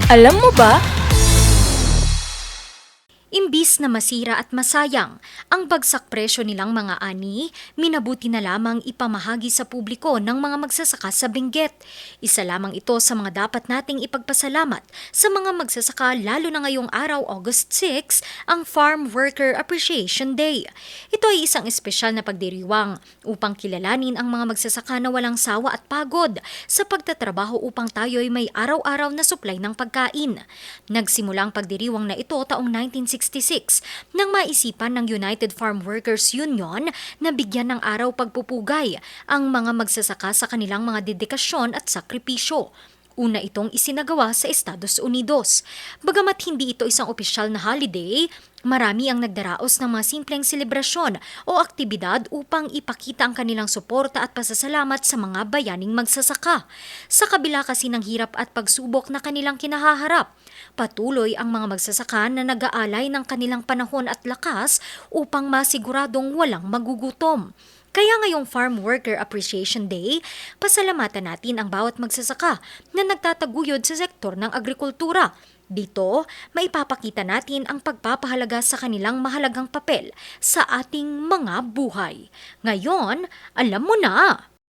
Alam mo ba? Imbis na masira at masayang ang bagsak presyo nilang mga ani, minabuti na lamang ipamahagi sa publiko ng mga magsasaka sa Benguet. Isa lamang ito sa mga dapat nating ipagpasalamat sa mga magsasaka lalo na ngayong araw August 6, ang Farm Worker Appreciation Day. Ito ay isang espesyal na pagdiriwang upang kilalanin ang mga magsasaka na walang sawa at pagod sa pagtatrabaho upang tayo'y may araw-araw na supply ng pagkain. Nagsimula ang pagdiriwang na ito taong 1966 nang maisipan ng United Farm Workers Union na bigyan ng araw pagpupugay ang mga magsasaka sa kanilang mga dedikasyon at sakripisyo. Una itong isinagawa sa Estados Unidos. Bagamat hindi ito isang opisyal na holiday, marami ang nagdaraos ng mga simpleng selebrasyon o aktibidad upang ipakita ang kanilang suporta at pasasalamat sa mga bayaning magsasaka. Sa kabila kasi ng hirap at pagsubok na kanilang kinahaharap, patuloy ang mga magsasaka na nag-aalay ng kanilang panahon at lakas upang masiguradong walang magugutom. Kaya ngayong Farm Worker Appreciation Day, pasalamatan natin ang bawat magsasaka na nagtataguyod sa sektor ng agrikultura. Dito, maipapakita natin ang pagpapahalaga sa kanilang mahalagang papel sa ating mga buhay. Ngayon, alam mo na!